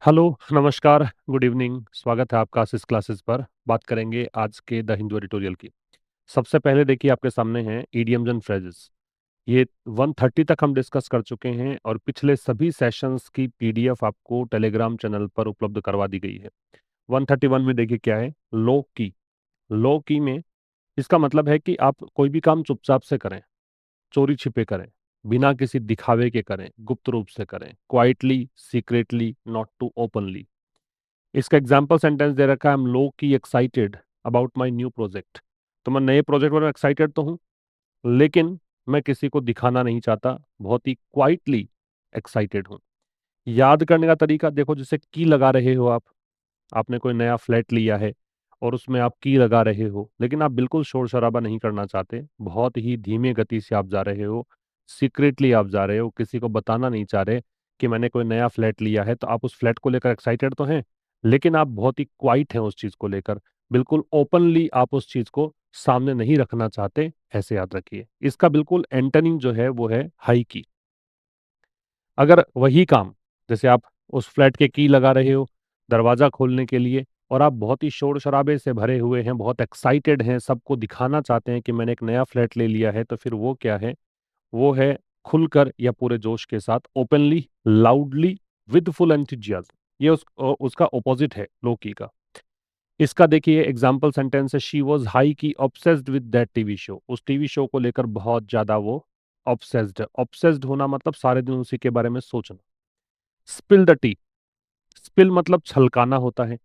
Hello, नमस्कार, good evening. स्वागत है आपका इस क्लासेस पर। बात करेंगे आज के द हिंदू एडिटोरियल की। सबसे पहले देखिए आपके सामने हैं इडियम्स एंड फ्रेजेस। ये 130 तक हम डिस्कस कर चुके हैं और पिछले सभी सेशंस की पीडीएफ आपको टेलीग्राम चैनल पर उपलब्ध करवा दी गई है। 131 में देखिए क्या है, लो की। लो की में इसका मतलब है कि आप कोई भी काम चुपचाप से करें, चोरी छिपे करें, बिना किसी दिखावे के करें, गुप्त रूप से करें, quietly, secretly, not to openly. इसका एग्जाम्पल सेंटेंस दे रखा है, I am low key excited about my new project. तो मैं नए प्रोजेक्ट पर एक्साइटेड तो हूँ, लेकिन मैं किसी को दिखाना नहीं चाहता, बहुत ही क्वाइटली एक्साइटेड हूँ। याद करने का तरीका देखो, जैसे की लगा रहे हो आप। आपने कोई नया फ्लैट लिया है और उसमें आप की लगा रहे हो, लेकिन आप बिल्कुल शोर शराबा नहीं करना चाहते, बहुत ही धीमे गति से आप जा रहे हो, सीक्रेटली आप जा रहे हो, किसी को बताना नहीं चाह रहे कि मैंने कोई नया फ्लैट लिया है। तो आप उस फ्लैट को लेकर एक्साइटेड तो हैं, लेकिन आप बहुत ही क्वाइट हैं उस चीज को लेकर। बिल्कुल ओपनली आप उस चीज को सामने नहीं रखना चाहते, ऐसे याद रखिए। इसका बिल्कुल एंटोनिम जो है वो है हाई की। अगर वही काम, जैसे आप उस फ्लैट के की लगा रहे हो दरवाजा खोलने के लिए, और आप बहुत ही शोर शराबे से भरे हुए हैं, बहुत एक्साइटेड हैं, सबको दिखाना चाहते हैं कि मैंने एक नया फ्लैट ले लिया है, तो फिर वो क्या है? वो है खुलकर या पूरे जोश के साथ, openly, loudly, with full enthusiasm. ये उसका ऑपोजिट है लोकी का। इसका देखिए एग्जाम्पल सेंटेंस है, शी वॉज हाई की obsessed with that TV show. उस टीवी शो को लेकर बहुत ज्यादा वो ऑब्सेस्ड है। ऑब्सेस्ड होना मतलब सारे दिन उसी के बारे में सोचना। Spill the T. स्पिल मतलब छलकाना होता है।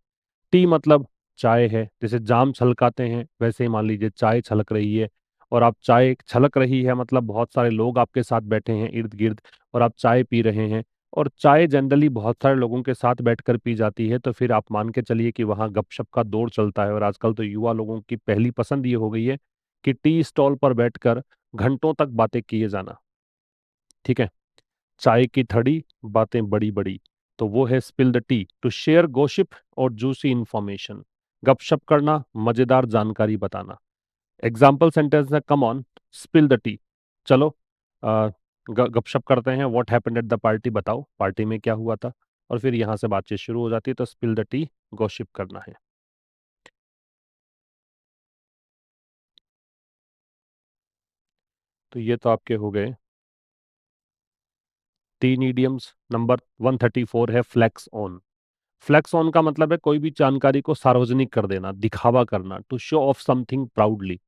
टी मतलब चाय है। जैसे जाम छलकाते हैं, वैसे ही मान लीजिए चाय छलक रही है। और आप चाय छलक रही है मतलब बहुत सारे लोग आपके साथ बैठे हैं इर्द गिर्द, और आप चाय पी रहे हैं। और चाय जनरली बहुत सारे लोगों के साथ बैठकर पी जाती है, तो फिर आप मान के चलिए कि वहाँ गपशप का दौर चलता है। और आजकल तो युवा लोगों की पहली पसंद ये हो गई है कि टी स्टॉल पर बैठकर घंटों तक बातें किए जाना। ठीक है, चाय की थड़ी, बातें बड़ी बड़ी। तो वो है spill the tea, to share gossip और जूसी इंफॉर्मेशन। गपशप करना, मजेदार जानकारी बताना। एग्जाम्पल सेंटेंस है, come on, spill the tea. चलो गपशप करते हैं। What happened at the party, बताओ पार्टी में क्या हुआ था। और फिर यहाँ से बातचीत शुरू हो जाती है। तो स्पिल द टी, गॉसिप करना है। तो ये तो आपके हो गए तीन इडियम्स। नंबर 134 है फ्लैक्स ऑन। फ्लैक्स ऑन का मतलब है कोई भी जानकारी को सार्वजनिक कर देना, दिखावा करना, to show off something proudly.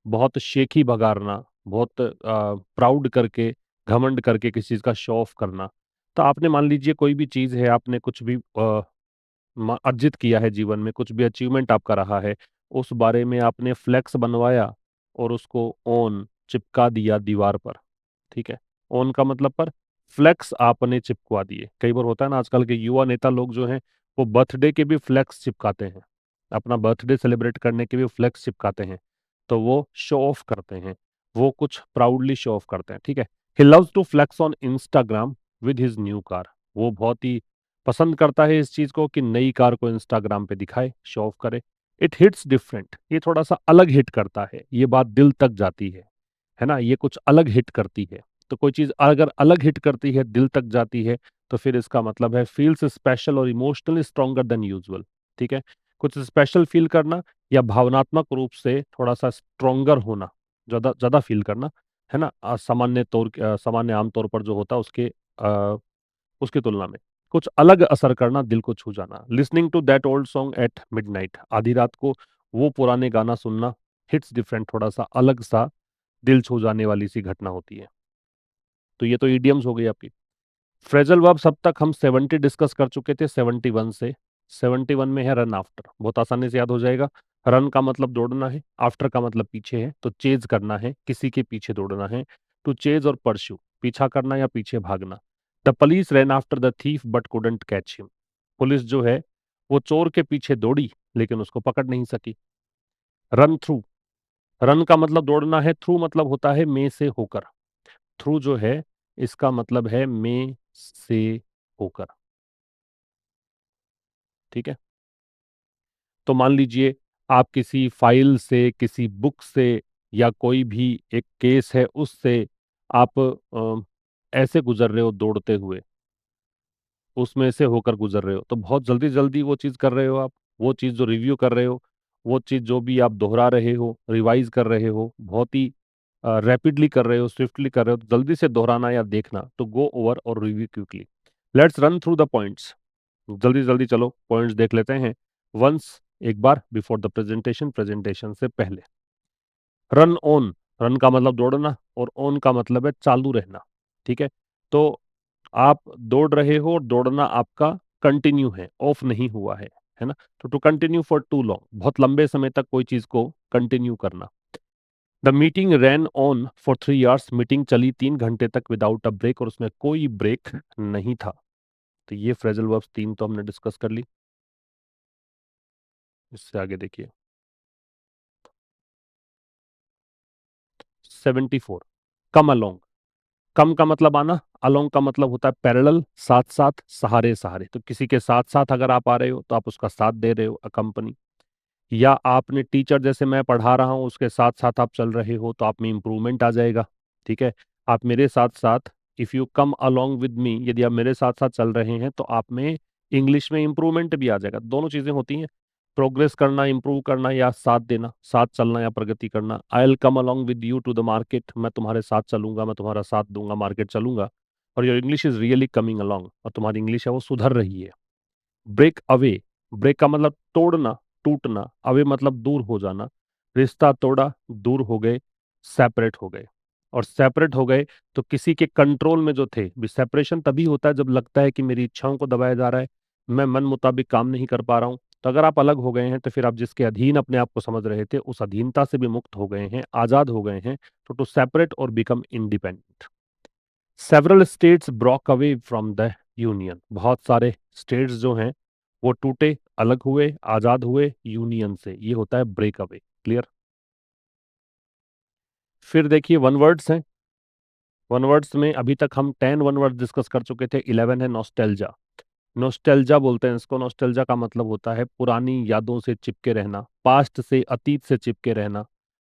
बहुत शेखी बगारना, बहुत प्राउड करके, घमंड करके किसी चीज का शो ऑफ करना। तो आपने मान लीजिए कोई भी चीज है, आपने कुछ भी अर्जित किया है जीवन में, कुछ भी अचीवमेंट आपका रहा है, उस बारे में आपने फ्लैक्स बनवाया और उसको ऑन चिपका दिया दीवार पर। ठीक है, ऑन का मतलब पर फ्लेक्स आपने चिपकवा दिए। कई बार होता है ना, आजकल के युवा नेता लोग जो हैं वो बर्थडे के भी फ्लेक्स चिपकाते हैं, अपना बर्थडे सेलिब्रेट करने के भी फ्लेक्स चिपकाते हैं। तो वो शो ऑफ करते हैं, वो कुछ प्राउडली शो ऑफ करते हैं। ठीक है, he loves to flex on Instagram with his new car. वो बहुत ही पसंद करता है इस चीज को कि नई कार को इंस्टाग्राम पे दिखाए, शो ऑफ करे। इट हिट्स डिफरेंट, ये थोड़ा सा अलग हिट करता है, ये बात दिल तक जाती है ना, ये कुछ अलग हिट करती है। तो कोई चीज अगर अलग हिट करती है, दिल तक जाती है, तो फिर इसका मतलब है फील्स स्पेशल और इमोशनली स्ट्रोंगर देन यूजुअल। ठीक है, कुछ स्पेशल फील करना या भावनात्मक रूप से थोड़ा सा स्ट्रोंगर होना, ज्यादा ज्यादा फील करना, है ना। सामान्य आमतौर पर जो होता है उसकी तुलना में कुछ अलग असर करना, दिल को छू जाना। Listening to that old song at midnight, आधी रात को वो पुराने गाना सुनना। हिट्स डिफरेंट, थोड़ा सा अलग सा दिल छू जाने वाली सी घटना होती है। तो ये तो इडियम्स हो गई आपकी। फ्रेजल वर्ब सब तक हम 70 डिस्कस कर चुके थे, 71 से। 71 में है रन आफ्टर, बहुत आसानी से याद हो जाएगा। रन का मतलब दौड़ना है, आफ्टर का मतलब पीछे है, तो चेज करना है, किसी के पीछे दौड़ना है। टू चेज और परस्यू, पीछा करना या पीछे भागना। The police rain after the thief but couldn't catch him. Police जो है वो चोर के पीछे दौड़ी, लेकिन उसको पकड़ नहीं सकी। रन थ्रू, रन का मतलब दौड़ना है, थ्रू मतलब होता है में से होकर। थ्रू जो है इसका मतलब है में से होकर। ठीक है, तो मान लीजिए आप किसी फाइल से, किसी बुक से, या कोई भी एक केस है उससे आप ऐसे गुजर रहे हो दौड़ते हुए। उसमें से होकर गुजर रहे हो, तो बहुत जल्दी जल्दी वो चीज़ कर रहे हो आप। वो चीज़ जो रिव्यू कर रहे हो, वो चीज़ जो भी आप दोहरा रहे हो, रिवाइज कर रहे हो, बहुत ही रैपिडली कर रहे हो, स्विफ्टली कर रहे हो, तो जल्दी से दोहराना या देखना, तो गो ओवर और review quickly. Let's run through the points. जल्दी जल्दी चलो पॉइंट्स देख लेते हैं। वंस, एक बार, बिफोर द प्रेजेंटेशन, प्रेजेंटेशन से पहले। रन ऑन, रन का मतलब दौड़ना और ऑन का मतलब है चालू रहना। ठीक है, तो आप दौड़ रहे हो और दौड़ना आपका कंटिन्यू है, ऑफ नहीं हुआ है ना। तो to continue for too long, बहुत लंबे समय तक कोई चीज को कंटिन्यू करना। The meeting ran on for 3 hours, meeting चली 3 घंटे तक विदाउट अ ब्रेक, और उसमें कोई ब्रेक नहीं था। तो ये फ्रेजल वर्ब्स तीन तो हमने डिस्कस कर ली। इससे आगे देखिए 74, कम अलोंग। कम का मतलब आना, अलोंग का मतलब होता है पैरेलल, साथ साथ, सहारे सहारे। तो किसी के साथ साथ अगर आप आ रहे हो तो आप उसका साथ दे रहे हो, अकम्पनी। या आपने टीचर, जैसे मैं पढ़ा रहा हूँ उसके साथ साथ आप चल रहे हो, तो आप में इंप्रूवमेंट आ जाएगा। ठीक है, आप मेरे साथ साथ, if you come along with me, यदि आप मेरे साथ साथ चल रहे हैं तो आप में इंग्लिश में इंप्रूवमेंट भी आ जाएगा। दोनों चीज़ें होती हैं, प्रोग्रेस करना, इंप्रूव करना, या साथ देना, साथ चलना या प्रगति करना। I will come along with you to the market, मैं तुम्हारे साथ चलूंगा, मैं तुम्हारा साथ दूंगा, मार्केट चलूंगा। और your English is really coming along, और तुम्हारी इंग्लिश है वो सुधर रही है। ब्रेक अवे, ब्रेक का मतलब तोड़ना, टूटना, अवे मतलब दूर हो जाना। रिश्ता तोड़ा, दूर हो गए, सेपरेट हो गए। और सेपरेट हो गए तो किसी के कंट्रोल में जो थे, भी सेपरेशन तभी होता है जब लगता है कि मेरी इच्छाओं को दबाया जा रहा है, मैं मन मुताबिक काम नहीं कर पा रहा हूं। तो अगर आप अलग हो गए हैं तो फिर आप जिसके अधीन अपने आप को समझ रहे थे, उस अधीनता से भी मुक्त हो गए हैं, आजाद हो गए हैं। तो टू सेपरेट और become independent. Several states broke away from the union, बहुत सारे स्टेट्स जो हैं वो टूटे, अलग हुए, आजाद हुए यूनियन से, ये होता है ब्रेक अवे। क्लियर। फिर देखिए वन वर्ड्स हैं। वन वर्ड्स में अभी तक हम 10 वन वर्ड डिस्कस कर चुके थे, 11 है नॉस्टैल्जा। नॉस्टैल्जा बोलते हैं इसको। नॉस्टैल्जा का मतलब होता है पुरानी यादों से चिपके रहना, पास्ट से, अतीत से चिपके रहना।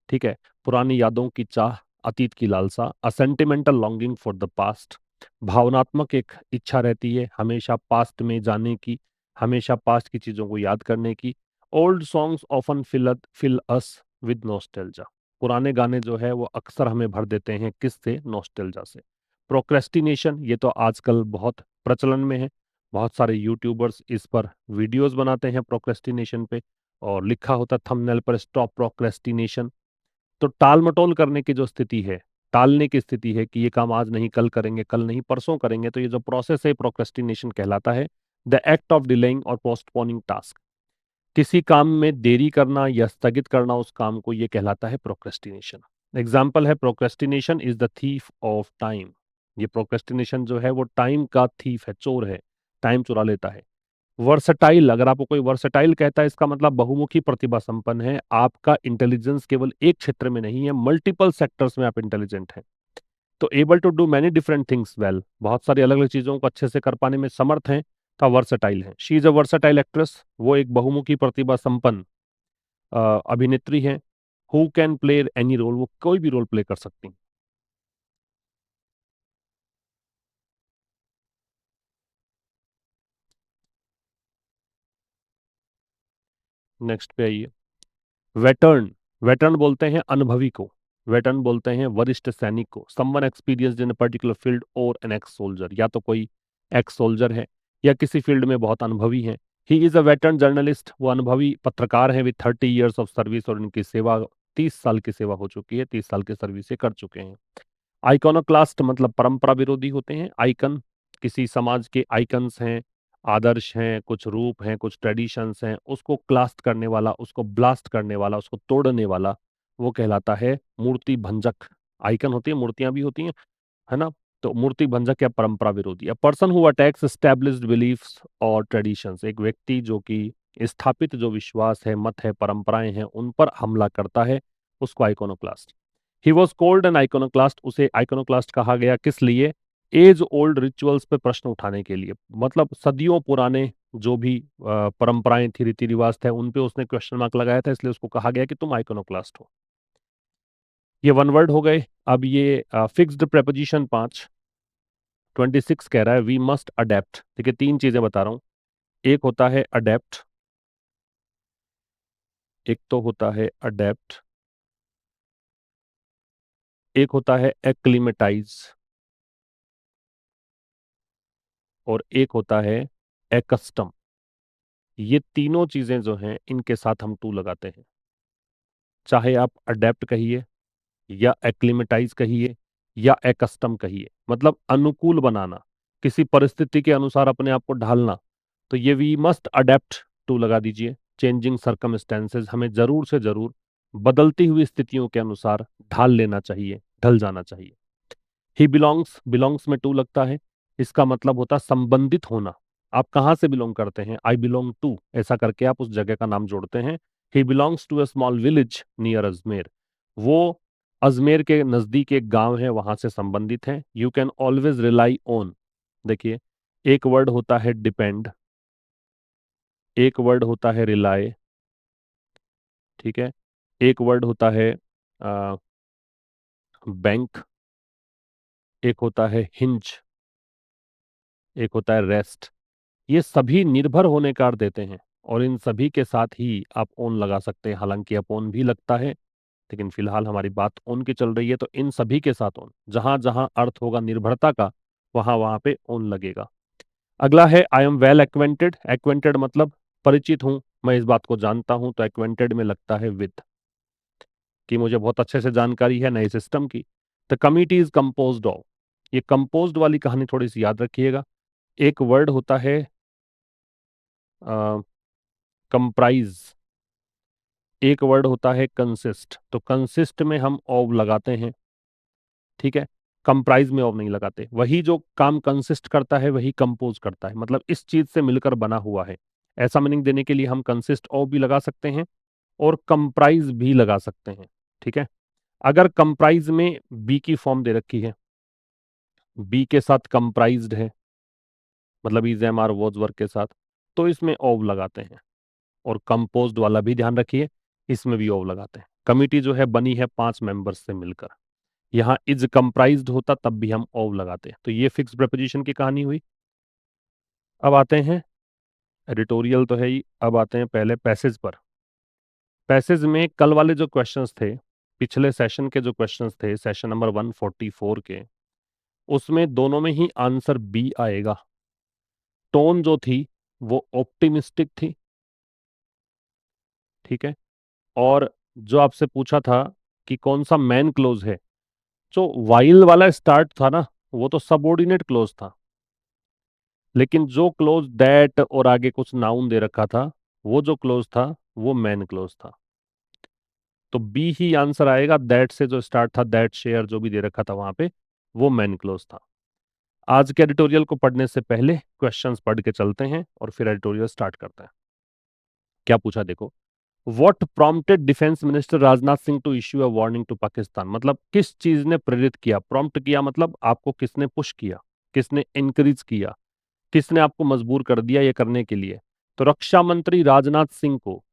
ठीक है, पुरानी यादों की चाह, अतीत की लालसा, a sentimental longing for the past. भावनात्मक एक इच्छा रहती है हमेशा पास्ट में जाने की, हमेशा पास्ट की चीजों को याद करने की। Old songs often fill us with nostalgia, पुराने गाने जो है वो अक्सर हमें भर देते हैं, किससे? नॉस्टैल्जा से। प्रोक्रेस्टिनेशन, ये तो आजकल बहुत प्रचलन में है। बहुत सारे यूट्यूबर्स इस पर वीडियोस बनाते हैं प्रोक्रेस्टिनेशन पे, और लिखा होता है थंबनेल पर स्टॉप प्रोक्रेस्टिनेशन। तो टाल मटोल करने की जो स्थिति है, टालने की स्थिति है कि ये काम आज नहीं कल करेंगे, कल नहीं परसों करेंगे, तो ये जो प्रोसेस है प्रोक्रेस्टिनेशन कहलाता है। द एक्ट ऑफ डिलेइंग और पोस्टपोनिंग टास्क, किसी काम में देरी करना या स्थगित करना उस काम को, ये कहलाता है प्रोक्रेस्टिनेशन। एग्जाम्पल है, procrastination is the thief of time. ये प्रोक्रेस्टिनेशन जो है वो टाइम का थीफ है, चोर है, टाइम चुरा लेता है। वर्सटाइल, अगर आपको कोई वर्सटाइल कहता है, इसका मतलब बहुमुखी प्रतिभा संपन्न है। आपका इंटेलिजेंस केवल एक क्षेत्र में नहीं है, मल्टीपल सेक्टर्स में आप इंटेलिजेंट हैं। तो able to do many different things well, बहुत सारी अलग अलग चीजों को अच्छे से कर पाने में समर्थ हैं, का वर्सटाइल है। She is a versatile actress, वो एक बहुमुखी प्रतिभा संपन्न अभिनेत्री हैं। Who can play any role, वो कोई भी रोल प्ले कर सकती हैं। नेक्स्ट पे आइए। वेटर्न, वेटर्न बोलते हैं अनुभवी को। वेटर्न बोलते हैं वरिष्ठ सैनिक को। Someone experienced in particular field और एन एक्स सोल्जर, या तो कोई एक्स सोल्जर है या किसी फील्ड में बहुत अनुभवी है। He is a veteran journalist, वो अनुभवी पत्रकार हैं विद 30 ईयर्स ऑफ सर्विस, और इनकी सेवा 30 साल की सेवा हो चुकी है, 30 साल की सर्विस से कर चुके हैं। आइकोनोक्लास्ट मतलब परंपरा विरोधी होते हैं। आइकन, किसी समाज के आइकन्स हैं, आदर्श हैं, कुछ रूप हैं, कुछ ट्रेडिशंस हैं, उसको क्लास्ट करने वाला, उसको ब्लास्ट करने वाला, उसको तोड़ने वाला, वो कहलाता है मूर्ति भंजक। आइकन होती है, मूर्तियां भी होती हैं, है ना। तो मूर्ति भंजक या परंपरा विरोधी। A person who attacks established beliefs और ट्रेडिशंस, एक व्यक्ति जो कि स्थापित जो विश्वास है, मत है, परंपराएं हैं, उन पर हमला करता है, उसको iconoclast. He was called an iconoclast, उसे आइकोनोक्लास्ट कहा गया किस लिए? एज ओल्ड रिचुअल्स पे प्रश्न उठाने के लिए, मतलब सदियों पुराने जो भी परंपराएं थी, रीति रिवाज थे, उन पे उसने क्वेश्चन मार्क लगाया था, इसलिए उसको कहा गया कि तुम आइकोनोक्लास्ट हो। ये वन वर्ड हो गए। अब ये फिक्स्ड प्रेपोजिशन 5। 26 कह रहा है वी मस्ट अडेप्ट। देखिए तीन चीजें बता रहा हूं। एक होता है अडेप्ट, एक तो होता है अडेप्ट, एक होता है एक्लिमेटाइज, और एक होता है एकस्टम। ये तीनों चीजें जो हैं इनके साथ हम टू लगाते हैं। चाहे आप अडेप्ट कहिए, या एक्लिमेटाइज कहिए, या एकस्टम कहिए, मतलब अनुकूल बनाना, किसी परिस्थिति के अनुसार अपने आप को ढालना। तो ये वी मस्ट अडेप्ट टू लगा दीजिए। चेंजिंग सर्कमस्टेंसेस, हमें जरूर से जरूर बदलती हुई स्थितियों के अनुसार ढाल लेना चाहिए, ढल जाना चाहिए। ही बिलोंग्स, बिलोंग्स में टू लगता है। इसका मतलब होता है संबंधित होना। आप कहाँ से बिलोंग करते हैं, आई बिलोंग टू, ऐसा करके आप उस जगह का नाम जोड़ते हैं। He belongs to a small village near Ajmer. वो अजमेर के नजदीक एक गांव है, वहां से संबंधित है। You can always rely on. देखिए, एक वर्ड होता है डिपेंड, एक वर्ड होता है रिलाय, ठीक है, एक वर्ड होता है बैंक, एक होता है हिंज, एक होता है रेस्ट। ये सभी निर्भर होने का अर्थ देते हैं, और इन सभी के साथ ही आप ओन लगा सकते हैं। हालांकि आप ओन भी लगता है, लेकिन फिलहाल हमारी बात ओन की चल रही है, तो इन सभी के साथ ओन, जहां जहां अर्थ होगा निर्भरता का, वहां वहां पे ओन लगेगा। अगला है I am well acquainted. Acquainted मतलब परिचित हूं, मैं इस बात को जानता हूं, तो एक्वेंटेड में लगता है विद, कि मुझे बहुत अच्छे से जानकारी है नए सिस्टम की। The committee is composed of. ये कंपोज्ड वाली कहानी थोड़ी सी याद रखिएगा। एक वर्ड होता है कंप्राइज, एक वर्ड होता है कंसिस्ट। तो कंसिस्ट में हम ऑव लगाते हैं, ठीक है, कंप्राइज में ऑव नहीं लगाते। वही जो काम कंसिस्ट करता है वही कंपोज करता है, मतलब इस चीज से मिलकर बना हुआ है। ऐसा मीनिंग देने के लिए हम कंसिस्ट ऑफ भी लगा सकते हैं और कंप्राइज भी लगा सकते हैं, ठीक है। अगर कंप्राइज में बी की फॉर्म दे रखी है, बी के साथ कंप्राइज्ड है, मतलब is am are was verb के साथ, तो इसमें ऑव लगाते हैं। और कंपोज्ड वाला भी ध्यान रखिए, इसमें भी ऑव लगाते हैं। कमिटी जो है बनी है 5 मेंबर्स से मिलकर। यहाँ इज कंप्राइज्ड होता तब भी हम ऑव लगाते हैं। तो ये फिक्स प्रेपोजिशन की कहानी हुई। अब आते हैं, एडिटोरियल तो है ही, अब आते हैं पहले पैसेज पर। पैसेज में कल वाले जो क्वेश्चंस थे, पिछले सेशन के जो क्वेश्चंस थे, सेशन नंबर 144 के, उसमें दोनों में ही आंसर बी आएगा। टोन जो थी वो ऑप्टिमिस्टिक थी, ठीक है। और जो आपसे पूछा था कि कौन सा मैन क्लोज है, जो वाइल वाला स्टार्ट था ना, वो तो सबऑर्डिनेट क्लोज था। लेकिन जो क्लोज दैट और आगे कुछ नाउन दे रखा था, वो जो क्लोज था वो मैन क्लोज था। तो बी ही आंसर आएगा। दैट से जो स्टार्ट था, दैट शेयर जो भी दे रखा था वहां पे, वो मैन क्लोज था। आज के एडिटोरियल को पढ़ने से पहले क्वेश्चंस पढ़ के चलते हैं और फिर एडिटोरियल स्टार्ट करते हैं। क्या पूछा देखो, what prompted defence minister Rajnath Singh to issue a warning to Pakistan. मतलब किस चीज ने प्रेरित किया, प्रॉम्प्ट किया मतलब आपको किसने पुश किया, किसने इंकरेज किया, किसने आपको मजबूर कर दिया ये करने के लिए। तो रक्षा मंत्री राजनाथ सिंह को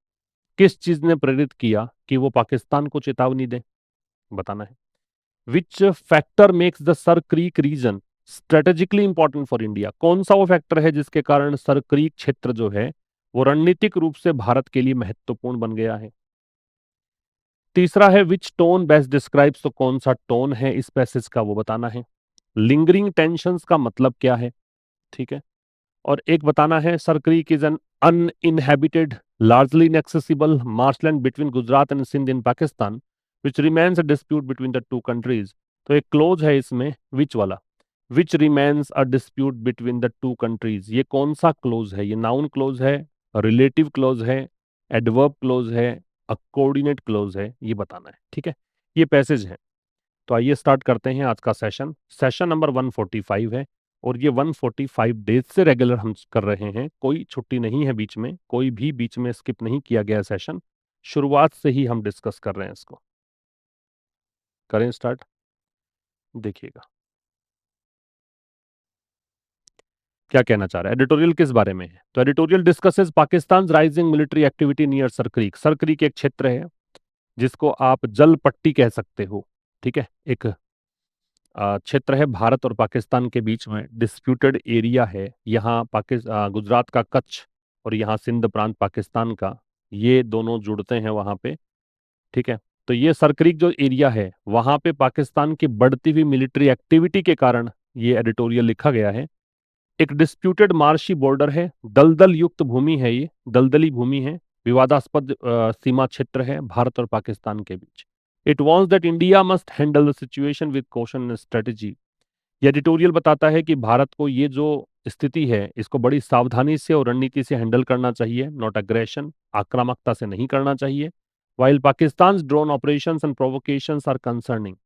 किस चीज ने प्रेरित किया कि वो पाकिस्तान को चेतावनी दें, बताना है। Which factor makes the Sir Creek region strategically important for India. कौन सा वो फैक्टर है जिसके कारण सर क्रीक क्षेत्र जो है वो रणनीतिक रूप से भारत के लिए महत्वपूर्ण बन गया है। तीसरा है विच टोन बेस्ट डिस्क्राइब्स। तो कौन सा टोन है इस पैसेज का वो बताना है। लिंगरिंग टेंशंस का मतलब क्या है, ठीक है। और एक बताना है sir creek is an uninhabited, largely inaccessible marshland between Gujarat and Sindh in Pakistan, which remains a dispute between the two countries। तो एक क्लोज है इसमें विच वाला, which remains a dispute between the two countries। ये कौन सा close है, ये नाउन क्लोज है, रिलेटिव क्लोज है, एडवर्ब क्लोज है, कोऑर्डिनेट क्लोज है, ये बताना है, ठीक है। ये पैसेज है। तो आइए स्टार्ट करते हैं आज का सेशन। सेशन नंबर 145 है, और ये 145 डेज से रेगुलर हम कर रहे हैं। कोई छुट्टी नहीं है बीच में, कोई भी बीच में स्किप नहीं किया गया सेशन। शुरुआत से ही हम डिस्कस कर रहे हैं इसको। करें स्टार्ट, देखिएगा क्या कहना चाह रहा है। एडिटोरियल किस बारे में है, तो editorial discusses Pakistan rising military activity near Sir Creek. Sir Creek एक क्षेत्र है जिसको आप जल पट्टी कह सकते हो, ठीक है, एक क्षेत्र है भारत और पाकिस्तान के बीच में, डिस्प्यूटेड एरिया है। यहाँ गुजरात का कच्छ और यहाँ सिंध प्रांत पाकिस्तान का, ये दोनों जुड़ते हैं वहाँ पे। ठीक है। तो ये सरक्रीक जो एरिया है वहाँ पे पाकिस्तान की बढ़ती हुई मिलिट्री एक्टिविटी के कारण ये एडिटोरियल लिखा गया है। एक डिस्प्यूटेड मार्शी बॉर्डर है, दलदल युक्त भूमि है, ये दलदली भूमि है, विवादास्पद सीमा क्षेत्र है भारत और पाकिस्तान के बीच। It wants that India must handle the situation with caution and strategy. ये एडिटोरियल बताता है कि भारत को ये जो स्थिति है इसको बड़ी सावधानी से और रणनीति से हैंडल करना चाहिए, नॉट अग्रेशन, आक्रामकता से नहीं करना चाहिए। While Pakistan drone operations and provocations are concerning,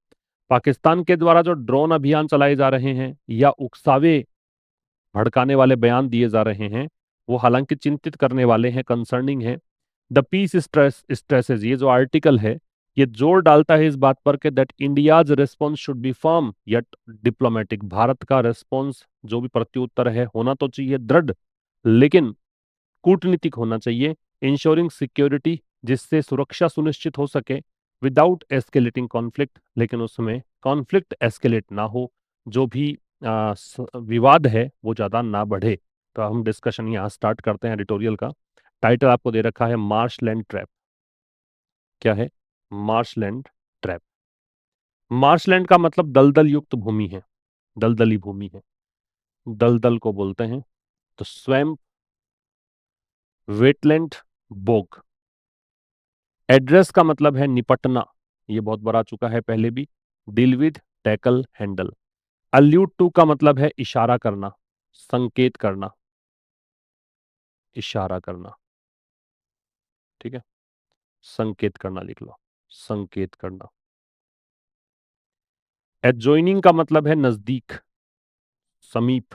Pakistan के द्वारा जो ड्रोन अभियान चलाए जा रहे हैं या उकसावे भड़काने वाले बयान दिए जा रहे हैं वो हालांकि चिंतित करने वाले हैं, कंसर्निंग है। द पीस स्ट्रेसेस, ये जो आर्टिकल है ये जोर डालता है इस बात पर कि that India's response should be firm yet diplomatic, Bharat का रिस्पॉन्स जो भी प्रत्युत्तर है होना तो चाहिए दृढ़ लेकिन कूटनीतिक होना चाहिए। इंश्योरिंग सिक्योरिटी, जिससे सुरक्षा सुनिश्चित हो सके, विदाउट एस्केलेटिंग कॉन्फ्लिक्ट, लेकिन उसमें कॉन्फ्लिक्ट एस्केलेट ना हो, जो भी विवाद है वो ज़्यादा ना बढ़े। तो हम डिस्कशन यहाँ स्टार्ट करते हैं एडिटोरियल का। टाइटल आपको दे रखा है मार्शलैंड ट्रैप। क्या है मार्शलैंड ट्रैप? मार्शलैंड का मतलब दलदल युक्त भूमि है, दलदली भूमि है, दलदल को बोलते हैं। तो स्वैम्प, वेटलैंड, बोग। एड्रेस का मतलब है निपटना, ये बहुत बार आ चुका है पहले भी। Deal with, tackle, handle. Allude to का मतलब है इशारा करना, संकेत करना, इशारा करना। ठीक है, संकेत करना लिख लो, संकेत करना। एडजॉइनिंग का मतलब है नजदीक, समीप।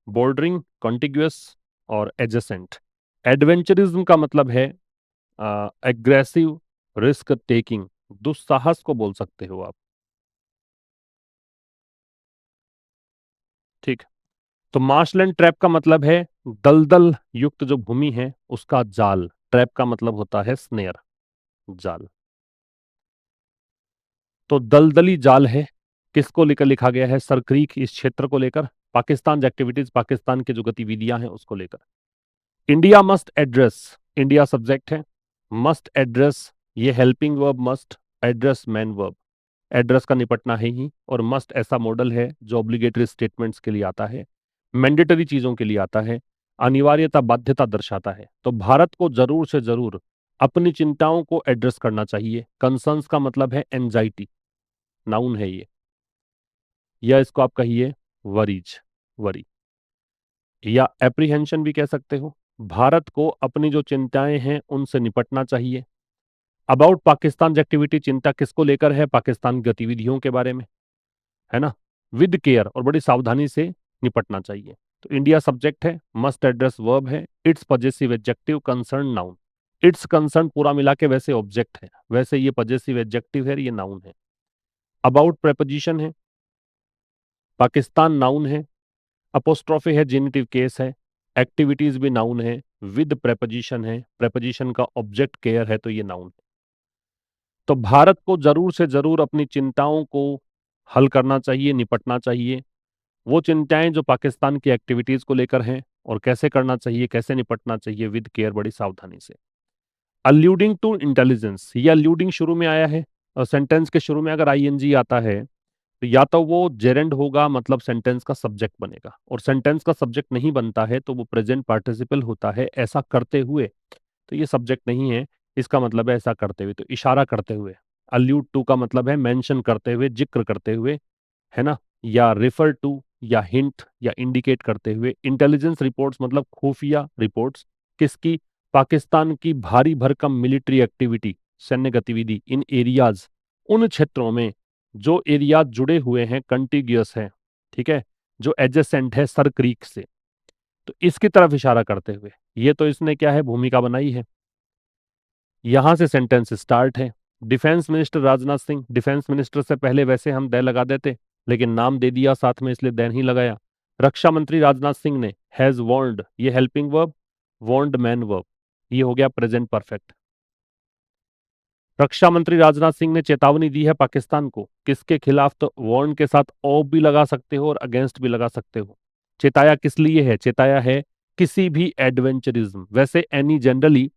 बॉर्डरिंग, कॉन्टिग्यूअस और एडजेसेंट। एडवेंचरिज्म का मतलब है एग्रेसिव, रिस्क टेकिंग, दुस्साहस को बोल सकते हो आप। ठीक। तो मार्शलैंड ट्रैप का मतलब है दलदल युक्त जो भूमि है उसका जाल। ट्रैप का मतलब होता है स्नेयर, जाल। तो दलदली जाल है, किसको लेकर लिखा गया है? सरक्रीक, इस क्षेत्र को लेकर, पाकिस्तान एक्टिविटीज, पाकिस्तान की जो गतिविधियां हैं उसको लेकर। India must address, India subject है, मस्ट एड्रेस ये helping verb, must address man verb. Address का निपटना है ही, और मस्ट ऐसा मॉडल है जो ऑब्लिगेटरी स्टेटमेंट्स के लिए आता है, मैंडेटरी चीजों के लिए आता है, अनिवार्यता, बाध्यता दर्शाता है। तो भारत को जरूर से जरूर अपनी चिंताओं को एड्रेस करना चाहिए। कंसर्न्स का मतलब है एंजाइटी, नाउन है ये, या इसको आप कहिए वरीज, वरी, या एप्रीहेंशन भी कह सकते हो। भारत को अपनी जो चिंताएं हैं उनसे निपटना चाहिए। अबाउट पाकिस्तान एक्टिविटी, चिंता किसको लेकर है? पाकिस्तान की गतिविधियों के बारे में, है ना। विद केयर, और बड़ी सावधानी से निपटना चाहिए। तो इंडिया सब्जेक्ट है, मस्ट एड्रेस वर्ब है, it's possessive adjective, concern noun. It's concern पूरा मिला के वैसे ऑब्जेक्ट है, वैसे ये पजेसिव एडजेक्टिव है, ये नाउन है। अबाउट प्रेपोजिशन है, पाकिस्तान नाउन है, अपोस्ट्रोफे है, जेनिटिव केस है, एक्टिविटीज भी नाउन है, विद प्रेपोजिशन है, प्रेपोजिशन का ऑब्जेक्ट केयर है, तो ये नाउन है। तो भारत को जरूर से जरूर अपनी चिंताओं को हल करना चाहिए, निपटना चाहिए। वो चिंताएं जो पाकिस्तान की एक्टिविटीज को लेकर हैं, और कैसे करना चाहिए, कैसे निपटना चाहिए, विद केयर, बड़ी सावधानी से। अल्यूडिंग टू इंटेलिजेंस, ये अल्यूडिंग शुरू में आया है, और सेंटेंस के शुरू में अगर आईएनजी आता है तो या तो वो जेरेंड होगा, मतलब सेंटेंस का सब्जेक्ट बनेगा, और सेंटेंस का सब्जेक्ट नहीं बनता है तो वो प्रेजेंट पार्टिसिपल होता है, ऐसा करते हुए। तो ये सब्जेक्ट नहीं है, इसका मतलब है ऐसा करते हुए, तो इशारा करते हुए। अल्यूड टू का मतलब है मेंशन करते हुए, जिक्र करते हुए, है ना, या रेफर टू, या हिंट, या इंडिकेट करते हुए। इंटेलिजेंस रिपोर्ट्स मतलब खुफिया रिपोर्ट्स, किसकी? पाकिस्तान की भारी भरकम मिलिट्री एक्टिविटी, सैन्य गतिविधि, इन एरियाज, उन क्षेत्रों में जो एरियाज जुड़े हुए हैं, कंटिग्यूअस है, ठीक है, जो एडजेसेंट है सर क्रीक से, तो इसकी तरफ इशारा करते हुए। ये तो इसने क्या है, भूमिका बनाई है। यहां से सेंटेंस स्टार्ट है। Defence minister Rajnath Singh, defence minister से पहले वैसे हम दे लगा देते, लेकिन नाम दे दिया साथ में इसलिए देन ही लगाया। रक्षा मंत्री राजनाथ सिंह ने, हैज वॉर्न्ड, ये helping verb, warned man verb, ये हो गया प्रेजेंट परफेक्ट। रक्षा मंत्री राजनाथ सिंह ने चेतावनी दी है पाकिस्तान को, किसके खिलाफ? तो वार्न के साथ ओ भी लगा सकते हो और अगेंस्ट भी लगा सकते हो। चेताया किस लिए है? चेताया है किसी भी एडवेंचरिज्म, वैसे एनी जनरली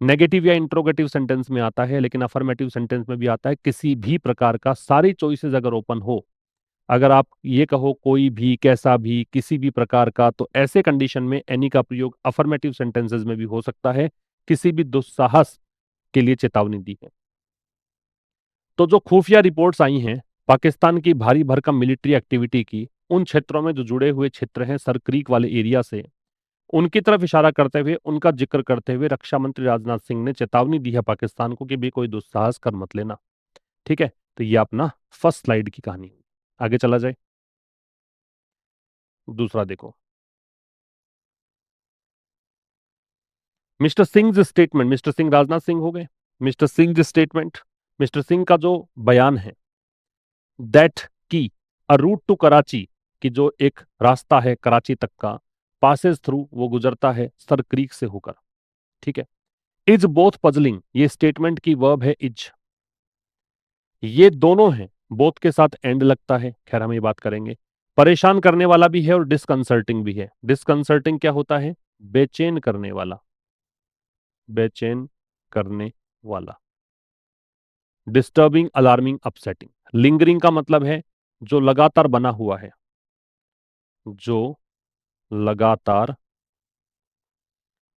नेगेटिव या इंट्रोगेटिव सेंटेंस में आता है, लेकिन अफर्मेटिव सेंटेंस में भी आता है, किसी भी प्रकार का, सारी चॉइसेस अगर ओपन हो, अगर आप ये कहो कोई भी, कैसा भी, किसी भी प्रकार का, तो ऐसे कंडीशन में एनी का प्रयोग अफर्मेटिव सेंटेंसेस में भी हो सकता है। किसी भी दुस्साहस के लिए चेतावनी दी है। तो जो खुफिया रिपोर्ट्स आई हैं पाकिस्तान की भारी भरकम मिलिट्री एक्टिविटी की, उन क्षेत्रों में जो जुड़े हुए क्षेत्र हैं सर क्रीक वाले एरिया से, उनकी तरफ इशारा करते हुए, उनका जिक्र करते हुए रक्षा मंत्री राजनाथ सिंह ने चेतावनी दी है पाकिस्तान को कि भी कोई दुस्साहस कर मत लेना। ठीक है, तो ये अपना फर्स्ट स्लाइड की कहानी। आगे चला जाए, दूसरा देखो। Mister Singh statement, mister Singh Rajnath Singh हो गए। Mister Singh statement, mister Singh का जो बयान है, दैट की अ रूट टू कराची, कि जो एक रास्ता है कराची तक का, पासेज थ्रू, वो गुजरता है सर क्रीक से होकर। ठीक है, इज बोथ पजलिंग, ये स्टेटमेंट की वर्ब है इज, ये दोनों हैं, बोथ के साथ एंड लगता है, खैर हम ये बात करेंगे। परेशान करने वाला भी है और डिसकंसर्टिंग भी है। डिसकंसर्टिंग क्या होता है? बेचैन करने वाला, बेचैन करने वाला। Disturbing, alarming, upsetting. लिंगरिंग का मतलब है जो लगातार बना हुआ है, जो लगातार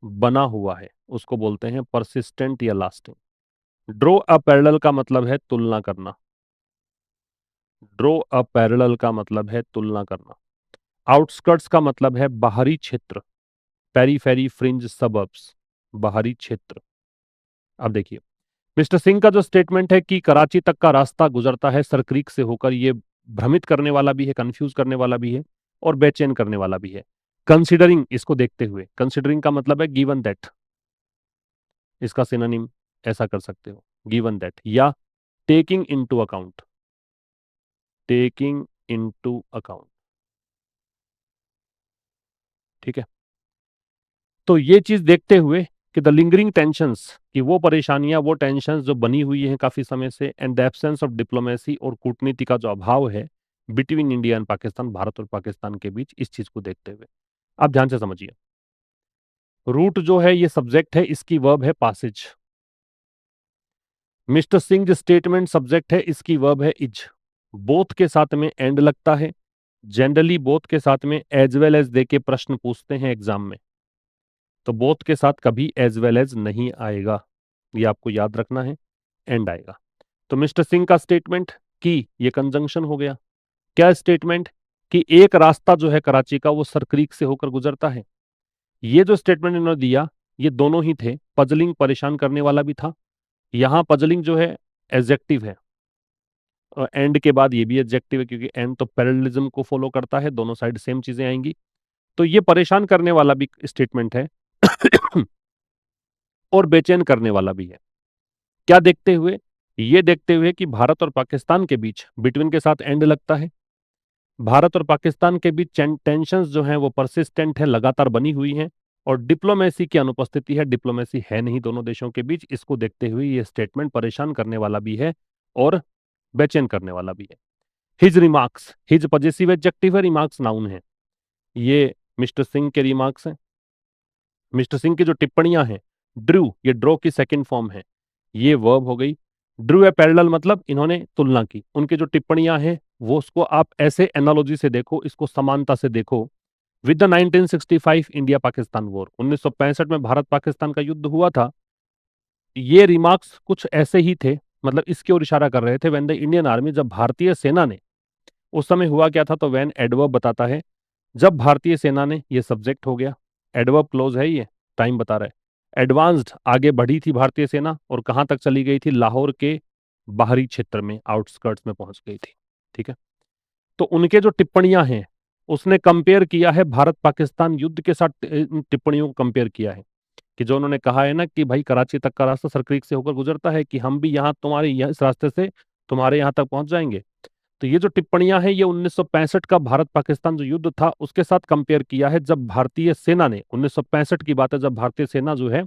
बना हुआ है, उसको बोलते हैं परसिस्टेंट या लास्टिंग। ड्रॉ अ पैरेलल का मतलब है तुलना करना, ड्रॉ अ पैरेलल का मतलब है तुलना करना। आउटस्कर्ट्स का मतलब है बाहरी क्षेत्र, पेरीफेरी, फ्रिंज, सबर्ब्स, बाहरी क्षेत्र। अब देखिए, मिस्टर सिंह का जो स्टेटमेंट है कि कराची तक का रास्ता गुजरता है सर क्रीक से होकर, ये भ्रमित करने वाला भी है, कंफ्यूज करने वाला भी है और बेचैन करने वाला भी है। कंसिडरिंग, इसको देखते हुए, कंसिडरिंग का मतलब है गिवन दैट, इसका सिनोनिम ऐसा कर सकते हो, गिवन दैट, या taking into account, taking into account. ठीक है, तो ये चीज देखते हुए कि द लिंगरिंग टेंशंस, कि वो परेशानियां, वो टेंशंस जो बनी हुई हैं काफी समय से, and the absence of diplomacy, और कूटनीति का जो अभाव है between India and Pakistan, Bharat और पाकिस्तान के बीच, इस चीज को देखते हुए आप ध्यान से समझिए। रूट जो है ये सब्जेक्ट है, इसकी वर्ब है passes. Mister Singh statement subject है, इसकी वर्ब है इज। बोथ के साथ में एंड लगता है। जनरली बोथ के साथ में एज वेल एज दे के प्रश्न पूछते हैं एग्जाम में, तो बोथ के साथ कभी एज वेल एज नहीं आएगा, ये आपको याद रखना है, एंड आएगा। तो मिस्टर सिंह का स्टेटमेंट की ये कंजंक्शन हो गया। क्या स्टेटमेंट? कि एक रास्ता जो है कराची का वो सर क्रीक से होकर गुजरता है। ये जो स्टेटमेंट इन्होंने दिया, ये दोनों ही थे। पजलिंग, परेशान करने वाला भी था। यहां पजलिंग जो है एडजेक्टिव है, और एंड के बाद ये भी एडजेक्टिव है, क्योंकि एंड तो पैरेललिज्म को फॉलो करता है, दोनों साइड सेम चीजें आएंगी। तो ये परेशान करने वाला भी स्टेटमेंट है और बेचैन करने वाला भी है। क्या देखते हुए? ये देखते हुए कि भारत और पाकिस्तान के बीच, बिटवीन के साथ एंड लगता है, भारत और पाकिस्तान के बीच टेंशंस जो हैं वो परसिस्टेंट है, लगातार बनी हुई हैं, और डिप्लोमेसी की अनुपस्थिति है, डिप्लोमेसी है नहीं दोनों देशों के बीच। इसको देखते हुए ये स्टेटमेंट परेशान करने वाला भी है और बेचैन करने वाला भी है। His remarks, his possessive adjective है, रिमार्क्स नाउन है। ये मिस्टर सिंह के रिमार्क्स हैं। मिस्टर सिंह की जो टिप्पणियां हैं, ड्रू, ये ड्रॉ की सेकंड फॉर्म है, ये वर्ब हो गई। ड्रू ए पैरेलल मतलब इन्होंने तुलना की। उनकी जो टिप्पणियां हैं वो, उसको आप ऐसे एनालॉजी से देखो, इसको समानता से देखो with the 1965 India Pakistan war, 1965 में भारत पाकिस्तान का युद्ध हुआ था। ये रिमार्क्स कुछ ऐसे ही थे, मतलब इसकी ओर इशारा कर रहे थे। व्हेन द इंडियन आर्मी, जब भारतीय सेना ने, उस समय हुआ क्या था, तो व्हेन एडवर्ब बताता है, जब भारतीय सेना ने, ये सब्जेक्ट हो गया, एडवर्ब क्लोज है, ये टाइम बता रहा है। एडवांस्ड, आगे बढ़ी थी भारतीय सेना, और कहां तक चली गई थी? लाहौर के बाहरी क्षेत्र में, आउटस्कर्ट्स में पहुंच गई थी। ठीक है, तो उनके जो टिप्पणियां हैं, उसने कंपेयर किया है भारत पाकिस्तान युद्ध के साथ, टिप्पणियों को कंपेयर किया है, कि जो उन्होंने कहा है ना कि भाई कराची तक का रास्ता सरक्रीक से होकर गुजरता है, कि हम भी यहाँ तुम्हारे इस रास्ते से तुम्हारे यहाँ तक पहुंच जाएंगे। तो ये जो टिप्पणियां हैं, ये 1965 का भारत पाकिस्तान जो युद्ध था उसके साथ कंपेयर किया है, जब भारतीय सेना ने, 1965 की बात है, जब भारतीय सेना जो है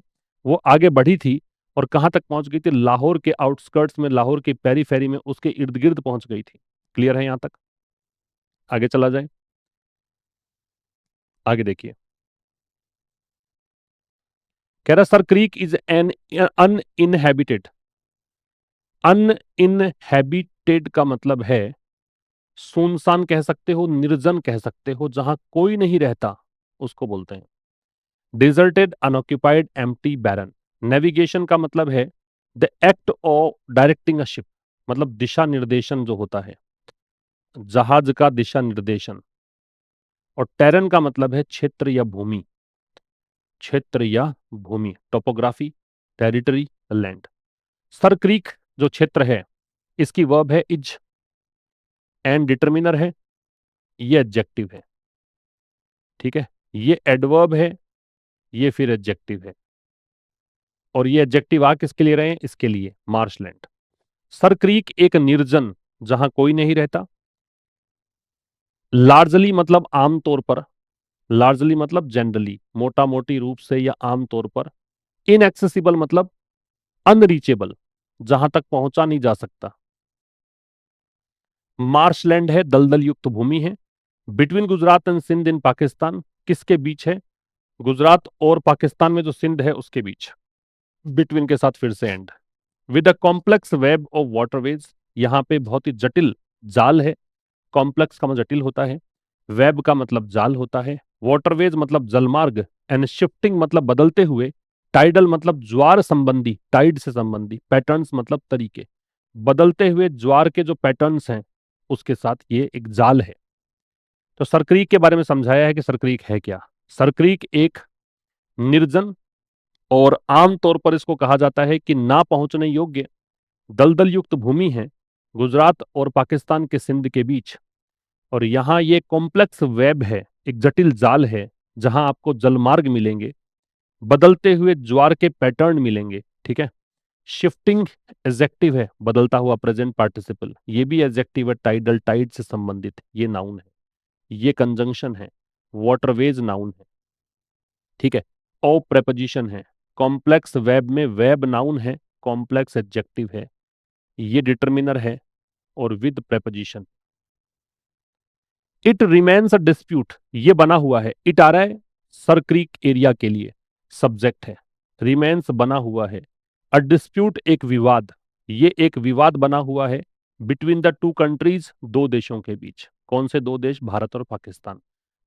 वो आगे बढ़ी थी और कहां तक पहुंच गई थी? लाहौर के आउटस्कर्ट्स में, लाहौर के पेरीफेरी में, उसके इर्द गिर्द पहुंच गई थी। क्लियर है यहां तक? आगे चला जाए, आगे देखिए। कह रहा सर क्रीक इज एन अनइनहैबिटेड। अनइनहैबिटेड का मतलब है सुनसान कह सकते हो, निर्जन कह सकते हो, जहां कोई नहीं रहता, उसको बोलते हैं डिजर्टेड, अनऑक्यूपाइड, एम्प्टी, बैरन। नेविगेशन का मतलब है the act of directing a ship, मतलब दिशा निर्देशन जो होता है, जहाज का दिशा निर्देशन। और टेरन का मतलब है क्षेत्र या भूमि, क्षेत्र या भूमि, topography, territory, land. Sir Creek जो क्षेत्र है, इसकी वर्ब है इज, एंड डिटर्मिनर है, ये एडजेक्टिव है। ठीक है, ये एडवर्ब है, ये फिर एडजेक्टिव है। और ये एडजेक्टिव आ किसके लिए रहे हैं? इसके लिए, मार्शलैंड। सर क्रीक एक निर्जन, जहां कोई नहीं रहता। लार्जली मतलब आमतौर पर, लार्जली मतलब जनरली, मोटा मोटी रूप से या आमतौर पर। इनएक्सेसिबल मतलब अनरीचेबल, जहां तक पहुंचा नहीं जा सकता। मार्शलैंड है, दलदल युक्त भूमि है। बिटवीन गुजरात एंड सिंध इन पाकिस्तान, किसके बीच है? गुजरात और पाकिस्तान में जो सिंध है उसके बीच। बिटवीन के साथ फिर से and. With a complex web of waterways, यहां पे बहुत ही जटिल जाल है। कॉम्प्लेक्स का मतलब जटिल होता है, वेब का मतलब जाल होता है, वाटरवेज मतलब जलमार्ग, एंड शिफ्टिंग मतलब बदलते हुए, टाइडल मतलब ज्वार संबंधी, टाइड से संबंधी, पैटर्न्स मतलब तरीके, बदलते हुए ज्वार के जो पैटर्न्स हैं उसके साथ ये एक जाल है। तो सरक्रीक के बारे में समझाया है कि सरक्रीक है क्या। सरक्रीक एक निर्जन और आमतौर पर इसको कहा जाता है कि ना पहुंचने योग्य दलदल युक्त भूमि है, गुजरात और पाकिस्तान के सिंध के बीच। और यहां ये कॉम्प्लेक्स वेब है, एक जटिल जाल है, जहां आपको जलमार्ग मिलेंगे, बदलते हुए ज्वार के पैटर्न मिलेंगे। ठीक है, शिफ्टिंग एडजेक्टिव है, बदलता हुआ प्रेजेंट पार्टिसिपल, ये भी एडजेक्टिव है, टाइडल, टाइड से संबंधित, ये नाउन है। ये कंजंक्शन है, वाटरवेज नाउन है। ठीक है, ओ प्रेपोजिशन है, कॉम्प्लेक्स वेब में वेब नाउन है, कॉम्प्लेक्स एडजेक्टिव है, ये डिटर्मिनर है, और with preposition. It remains a dispute, ये बना हुआ है, इट आ रहा है सर क्रीक एरिया के लिए, सब्जेक्ट है। रिमेन्स बना हुआ है, अ डिस्प्यूट एक विवाद, ये एक विवाद बना हुआ है, बिटवीन द टू कंट्रीज, दो देशों के बीच। कौन से दो देश? भारत और पाकिस्तान।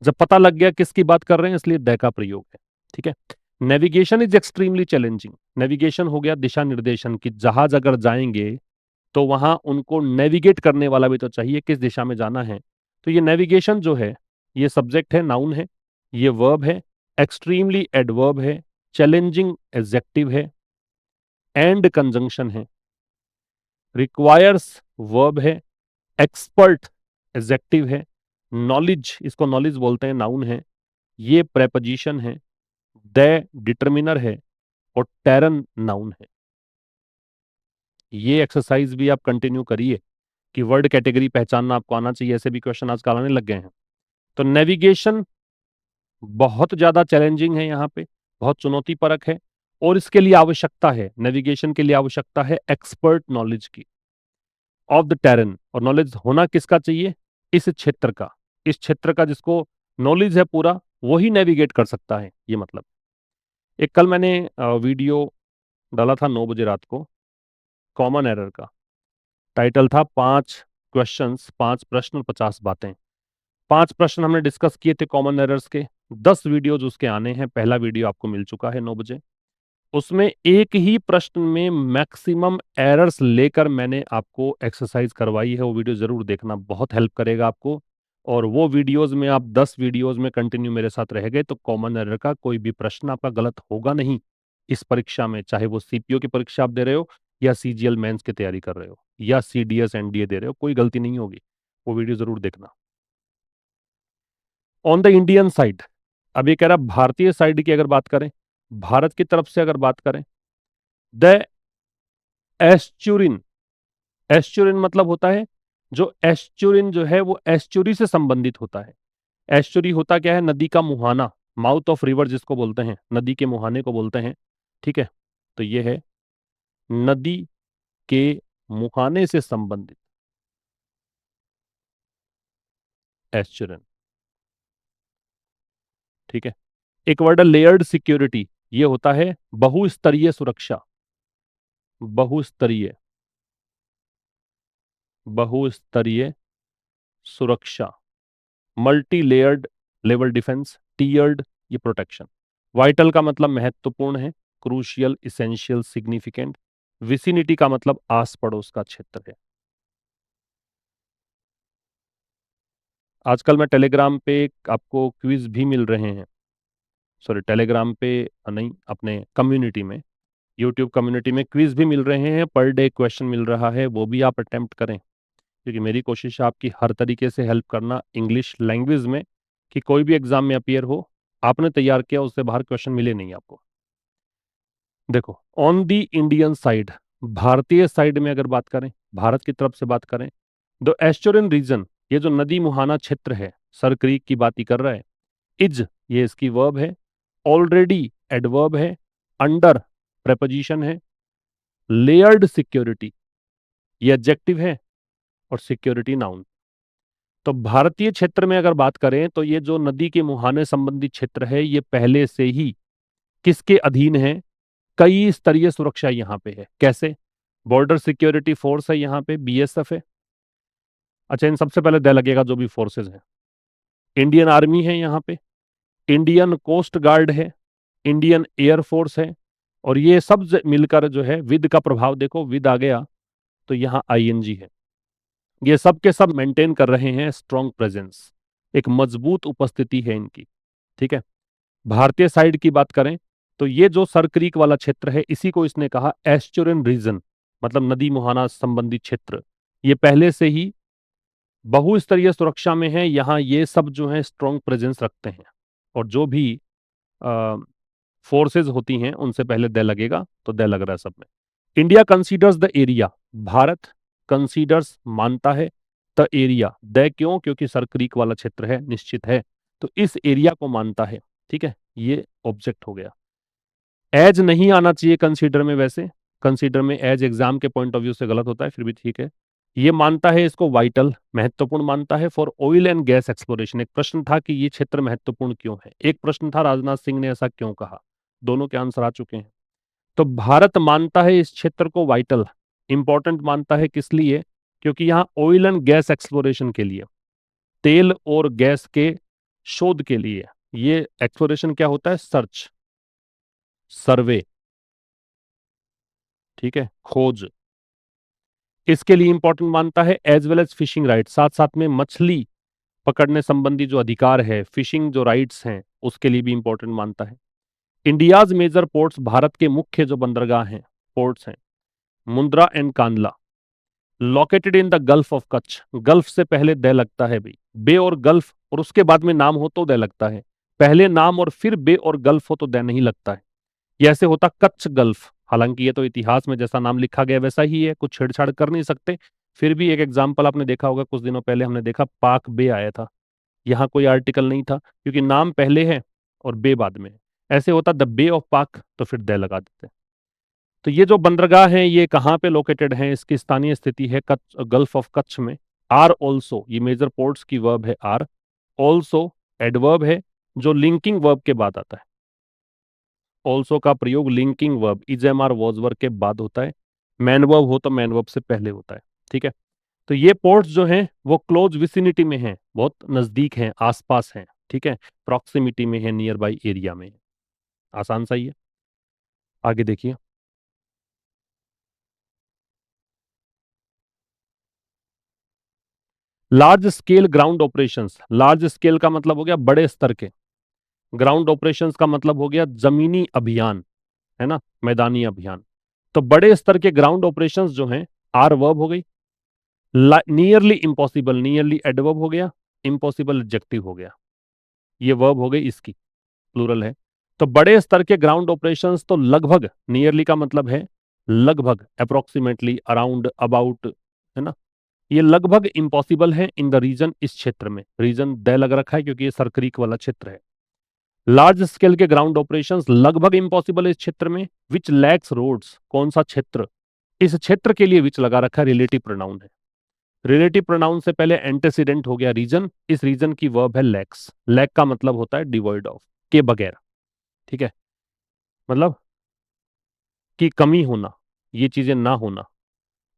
जब पता लग गया किसकी बात कर रहे हैं, इसलिए दै का प्रयोग है। ठीक है, navigation is extremely challenging. Navigation हो गया दिशा निर्देशन, की जहाज अगर जाएंगे तो वहां उनको नेविगेट करने वाला भी तो चाहिए, किस दिशा में जाना है। तो ये नेविगेशन जो है, ये सब्जेक्ट है, नाउन है, ये वर्ब है, एक्सट्रीमली एडवर्ब है, चैलेंजिंग एडजेक्टिव है, एंड कंजंक्शन है, रिक्वायर्स वर्ब है, एक्सपर्ट एडजेक्टिव है, नॉलेज, इसको नॉलेज बोलते हैं, नाउन है, ये प्रेपोजिशन है, द डिटर्मिनर है, और टेरन नाउन है। ये एक्सरसाइज भी आप कंटिन्यू करिए कि वर्ड कैटेगरी पहचानना आपको आना चाहिए, ऐसे भी क्वेश्चन आजकल आने लग गए हैं। तो नेविगेशन बहुत ज्यादा चैलेंजिंग है, यहाँ पे बहुत चुनौती परक है, और इसके लिए आवश्यकता है, नेविगेशन के लिए आवश्यकता है एक्सपर्ट नॉलेज की, ऑफ द टेरन। और नॉलेज होना किसका चाहिए? इस क्षेत्र का, इस क्षेत्र का जिसको नॉलेज है पूरा, वही नेविगेट कर सकता है, ये मतलब। एक कल मैंने वीडियो डाला था 9 बजे रात को, कॉमन एरर का। टाइटल था 5 क्वेश्चंस, 5 प्रश्न, 50 बातें। 5 प्रश्न हमने डिस्कस किए थे कॉमन एरर्स के। 10 वीडियोज उसके आने हैं, पहला वीडियो आपको मिल चुका है 9 बजे। उसमें एक ही प्रश्न में मैक्सिमम एरर्स लेकर मैंने आपको एक्सरसाइज करवाई है, वो वीडियो जरूर देखना, बहुत हेल्प करेगा आपको। और वो वीडियोज में आप 10 वीडियोज में कंटिन्यू मेरे साथ रह गए तो कॉमन एरर का कोई भी प्रश्न आपका गलत होगा नहीं इस परीक्षा में, चाहे वो सीपीओ की परीक्षा आप दे रहे हो, या सीजीएल मेंस की तैयारी कर रहे हो, या सीडीएस एनडीए दे रहे हो, कोई गलती नहीं होगी। वो वीडियो जरूर देखना। ऑन द इंडियन साइड, अब ये कह रहा भारतीय साइड की अगर बात करें, भारत की तरफ से अगर बात करें, द एस्चुरिन, एस्चुरिन मतलब होता है, जो एस्चुरिन जो है वो एस्चुरी से संबंधित होता है। एस्चुरी होता क्या है? नदी का मुहाना, माउथ ऑफ रिवर जिसको बोलते हैं, नदी के मुहाने को बोलते हैं। ठीक है, तो ये है नदी के मुहाने से संबंधित। एस्चुरन। ठीक है। एक वर्ड है लेयर्ड सिक्योरिटी, ये होता है बहुस्तरीय सुरक्षा। बहुस्तरीय, बहुस्तरीय सुरक्षा। Multi layered level defence, tiered ये प्रोटेक्शन। वाइटल का मतलब महत्वपूर्ण है, क्रूशियल, इसेंशियल, सिग्निफिकेंट। विसिनिटी का मतलब आस पड़ोस का क्षेत्र है। आजकल मैं टेलीग्राम पे आपको क्विज भी मिल रहे हैं, सॉरी टेलीग्राम पे नहीं, अपने कम्युनिटी में, यूट्यूब कम्युनिटी में क्विज भी मिल रहे हैं, पर डे क्वेश्चन मिल रहा है, वो भी आप अटेम्प्ट करें, क्योंकि मेरी कोशिश है आपकी हर तरीके से हेल्प करना इंग्लिश लैंग्वेज में, कि कोई भी एग्जाम में अपियर हो, आपने तैयार किया उससे बाहर क्वेश्चन मिले नहीं आपको। देखो, ऑन दी इंडियन साइड, भारतीय साइड में अगर बात करें, भारत की तरफ से बात करें, द एस्चुरिन रीजन, ये जो नदी मुहाना क्षेत्र है, सर क्रीक की बात ही कर रहा है। इज, ये इसकी वर्ब है। ऑलरेडी एडवर्ब है। अंडर प्रेपोजिशन है। लेयर्ड सिक्योरिटी, ये एडजेक्टिव है। और सिक्योरिटी नाउन। तो भारतीय क्षेत्र में अगर बात करें तो ये जो नदी के मुहाने संबंधी क्षेत्र है, ये पहले से ही किसके अधीन है? कई स्तरीय सुरक्षा यहां पे है। कैसे? बॉर्डर सिक्योरिटी फोर्स है यहाँ पे, बीएसएफ है। अच्छा, इन सबसे पहले दे लगेगा जो भी फोर्सेस हैं। इंडियन आर्मी है यहाँ पे, इंडियन कोस्ट गार्ड है, इंडियन एयरफोर्स है। और ये सब मिलकर जो है, विद का प्रभाव देखो, विद आ गया तो यहाँ आईएनजी है। ये सब के सब मेंटेन कर रहे हैं स्ट्रॉन्ग प्रेजेंस, एक मजबूत उपस्थिति है इनकी। ठीक है। भारतीय साइड की बात करें तो ये जो सर क्रीक वाला क्षेत्र है, इसी को इसने कहा एस्चुरिन रीजन, मतलब नदी मुहाना संबंधी क्षेत्र। ये पहले से ही बहुस्तरीय सुरक्षा में है, यहाँ ये सब जो है स्ट्रॉन्ग प्रेजेंस रखते हैं। और जो भी फोर्सेज होती हैं उनसे पहले दे लगेगा, तो दे लग रहा है सब में। India considers the area, Bharat considers मानता है, द एरिया, द क्यों? क्योंकि सर क्रीक वाला क्षेत्र है, निश्चित है, तो इस एरिया को मानता है। ठीक है, ये ऑब्जेक्ट हो गया। एज नहीं आना चाहिए कंसीडर में, वैसे कंसीडर में एज एग्जाम के पॉइंट ऑफ व्यू से गलत होता है, फिर भी ठीक है। ये मानता है इसको वाइटल, महत्वपूर्ण मानता है, for oil and gas exploration. एक प्रश्न था कि ये क्षेत्र महत्वपूर्ण क्यों है, एक प्रश्न था राजनाथ सिंह ने ऐसा क्यों कहा, दोनों के आंसर आ चुके हैं। तो भारत मानता है इस क्षेत्र को वाइटल, इंपॉर्टेंट मानता है, किस लिए? क्योंकि यहाँ ऑयल एंड गैस एक्सप्लोरेशन के लिए, तेल और गैस के शोध के लिए। ये एक्सप्लोरेशन क्या होता है? सर्च, सर्वे, ठीक है, खोज, इसके लिए इंपॉर्टेंट मानता है। As well as fishing rights, साथ साथ में मछली पकड़ने संबंधी जो अधिकार है, फिशिंग जो राइट्स हैं, उसके लिए भी इंपॉर्टेंट मानता है। इंडियाज मेजर पोर्ट्स, भारत के मुख्य जो बंदरगाह हैं, पोर्ट्स हैं, Mundra and Kandla, located in the gulf of Kutch. Gulf से पहले दे लगता है भाई, बे और गल्फ, और उसके बाद में नाम हो तो दे लगता है। पहले नाम और फिर बे और गल्फ हो तो दे नहीं लगता है। ये ऐसे होता कच्छ गल्फ, हालांकि ये तो इतिहास में जैसा नाम लिखा गया वैसा ही है, कुछ छेड़छाड़ कर नहीं सकते। फिर भी एक एग्जाम्पल आपने देखा होगा, कुछ दिनों पहले हमने देखा पाक बे आया था, यहाँ कोई आर्टिकल नहीं था, क्योंकि नाम पहले है और बे बाद में है। ऐसे होता द बे ऑफ पाक, तो फिर दे लगा देते। तो ये जो बंदरगाह हैं, ये कहाँ पे लोकेटेड हैं? इसकी स्थानीय स्थिति है कच्छ, गल्फ ऑफ कच्छ में। आर ऑल्सो, ये मेजर पोर्ट्स की वर्ब है आर। ऑल्सो एडवर्ब है, जो लिंकिंग वर्ब के बाद आता है। ऑल्सो का प्रयोग linking verb is am are was verb के बाद होता है। मैन वर्ब हो तो मैन वर्ब से पहले होता है। ठीक है। तो ये पोर्ट्स जो हैं वो क्लोज विसिनिटी में हैं, बहुत नजदीक हैं, आसपास हैं। ठीक है, प्रॉक्सिमिटी में है, नियर बाई एरिया में है। आसान सा ही है। आगे देखिए। Large scale ground operations, large scale का मतलब हो गया बड़े स्तर के, ग्राउंड ऑपरेशंस का मतलब हो गया जमीनी अभियान, है ना, मैदानी अभियान। तो बड़े स्तर के ग्राउंड ऑपरेशंस जो हैं, आर वर्ब हो गई। नियरली इम्पॉसिबल, नियरली एडवर्ब हो गया, इम्पॉसिबल एडजेक्टिव हो गया। ये वर्ब हो गई इसकी, प्लूरल है। तो बड़े स्तर के ग्राउंड ऑपरेशंस तो लगभग, नियरली का मतलब है लगभग, अप्रोक्सीमेटली, अराउंड, अबाउट, है ना, ये लगभग इम्पॉसिबल है इन द रीजन, इस क्षेत्र में। रीजन द लग रखा है क्योंकि ये सरक्रीक वाला क्षेत्र है। लार्ज स्केल के ग्राउंड ऑपरेशंस लगभग इम्पॉसिबल है इस क्षेत्र में। विच लैक्स रोड्स, कौन सा क्षेत्र इस क्षेत्र के लिए विच लगा रखा रिलेटिव प्रोनाउन है। रिलेटिव प्रोनाउन से पहले एंटेसिडेंट हो गया रीजन, इस रीजन की वर्ब है लैक्स। लैक का मतलब होता है डिवॉइड ऑफ, के बगैर। ठीक है, मतलब कि कमी होना, ये चीजें ना होना,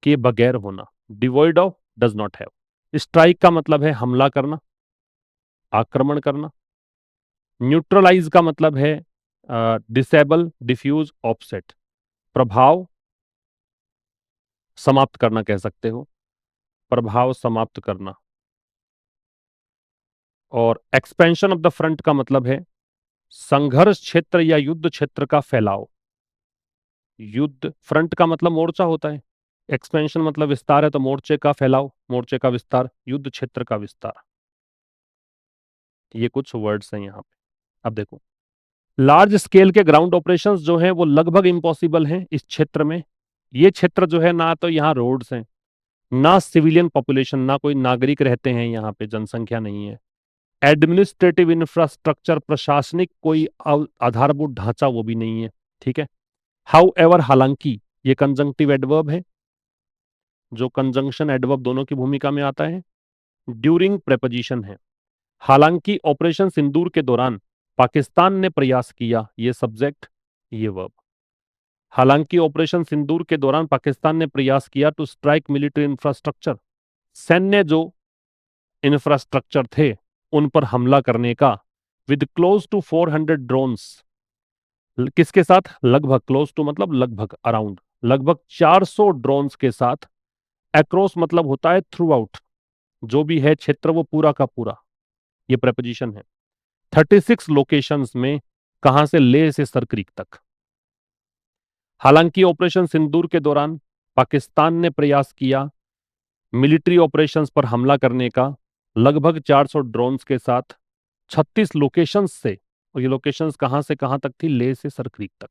के बगैर होना। Devoid of, does not have. Strike का मतलब है हमला करना, आक्रमण करना। न्यूट्रलाइज का मतलब है डिसेबल, डिफ्यूज, ऑफसेट। प्रभाव समाप्त करना कह सकते हो, प्रभाव समाप्त करना। और एक्सपेंशन ऑफ द फ्रंट का मतलब है संघर्ष क्षेत्र या युद्ध क्षेत्र का फैलाव। युद्ध, फ्रंट का मतलब मोर्चा होता है, एक्सपेंशन मतलब विस्तार है, तो मोर्चे का फैलाव, मोर्चे का विस्तार, युद्ध क्षेत्र का विस्तार। ये कुछ वर्ड्स हैं यहाँ पे। अब देखो, लार्ज स्केल के ग्राउंड ऑपरेशंस जो हैं वो लगभग इम्पॉसिबल हैं इस क्षेत्र में। ये क्षेत्र जो है ना तो यहाँ रोड्स हैं, ना सिविलियन पॉपुलेशन, ना कोई नागरिक रहते हैं यहाँ पे, जनसंख्या नहीं है। एडमिनिस्ट्रेटिव इंफ्रास्ट्रक्चर, प्रशासनिक कोई आधारभूत ढांचा वो भी नहीं है। ठीक है। हाउ एवर, हालांकि, ये कंजंक्टिव एडवर्ब है जो कंजंक्शन एडवर्ब दोनों की भूमिका में आता है। ड्यूरिंग प्रेपोजिशन है। हालांकि ऑपरेशन सिंदूर के दौरान पाकिस्तान ने प्रयास किया, ये सब्जेक्ट, ये वर्ब। हालांकि ऑपरेशन सिंदूर के दौरान पाकिस्तान ने प्रयास किया टू स्ट्राइक मिलिट्री इंफ्रास्ट्रक्चर, सैन्य जो इंफ्रास्ट्रक्चर थे उन पर हमला करने का, विद क्लोज टू 400 ड्रोन्स। किसके साथ? लगभग, क्लोज टू मतलब लगभग, अराउंड, लगभग 400 ड्रोन्स के साथ। एक्रॉस मतलब होता है थ्रू आउट, जो भी है क्षेत्र वो पूरा का पूरा, ये प्रेपोजिशन है। 36 लोकेशंस में, कहां से? लेह से सर क्रीक तक। हालांकि ऑपरेशन सिंदूर के दौरान पाकिस्तान ने प्रयास किया मिलिट्री ऑपरेशंस पर हमला करने का, लगभग 400 ड्रोन्स के साथ, 36 लोकेशंस से। और ये लोकेशंस कहां से कहां तक थी? लेह से सर क्रीक तक।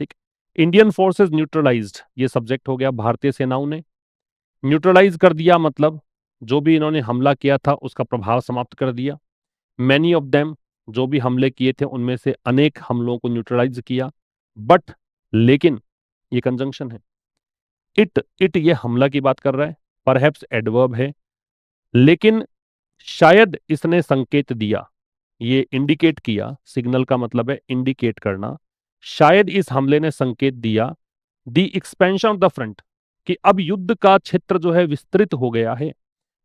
ठीक। इंडियन फोर्सेस न्यूट्रलाइज्ड, ये सब्जेक्ट हो गया, भारतीय सेनाओं ने न्यूट्रलाइज कर दिया, मतलब जो भी इन्होंने हमला किया था उसका प्रभाव समाप्त कर दिया। मैनी ऑफ देम, जो भी हमले किए थे उनमें से अनेक हमलों को न्यूट्रलाइज किया। बट, लेकिन, ये कंजंक्शन है। इट ये हमला की बात कर रहा है, परहैप्स एडवर्ब है। लेकिन शायद इसने संकेत दिया, ये इंडिकेट किया, सिग्नल का मतलब है इंडिकेट करना। शायद इस हमले ने संकेत दिया the expansion of the front, कि अब युद्ध का क्षेत्र जो है विस्तृत हो गया है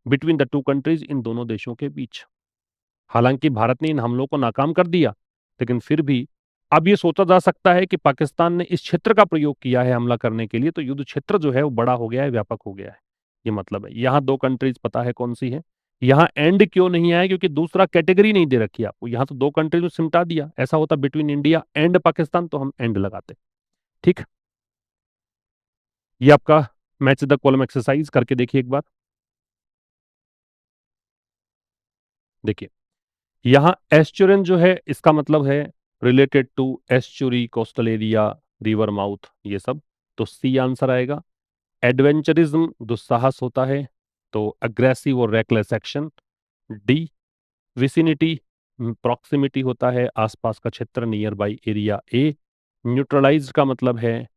बिटवीन द टू कंट्रीज, इन दोनों देशों के बीच। हालांकि भारत ने इन हमलों को नाकाम कर दिया, लेकिन फिर भी अब ये सोचा जा सकता है कि पाकिस्तान ने इस क्षेत्र का प्रयोग किया है हमला करने के लिए, तो युद्ध क्षेत्र जो है वो बड़ा हो गया है, व्यापक हो गया है। ये मतलब है। यहाँ दो कंट्रीज पता है कौन सी है। यहाँ एंड क्यों नहीं आया? क्योंकि दूसरा कैटेगरी नहीं दे रखी आपको। यहाँ तो दो कंट्रीज में सिमटा दिया, ऐसा होता बिटवीन इंडिया एंड पाकिस्तान तो हम एंड लगाते। ठीक। ये आपका मैच द कॉलम एक्सरसाइज करके देखिए एक बार। देखिए, यहाँ एस्चुरिन जो है इसका मतलब है related to estuary, coastal area, river mouth, ये सब, तो सी आंसर आएगा। एडवेंचरिज्म दुस्साहस होता है, तो अग्रेसिव और reckless action, D. Vicinity, proximity होता है, आसपास का क्षेत्र, near by area, A. Neutralised का मतलब है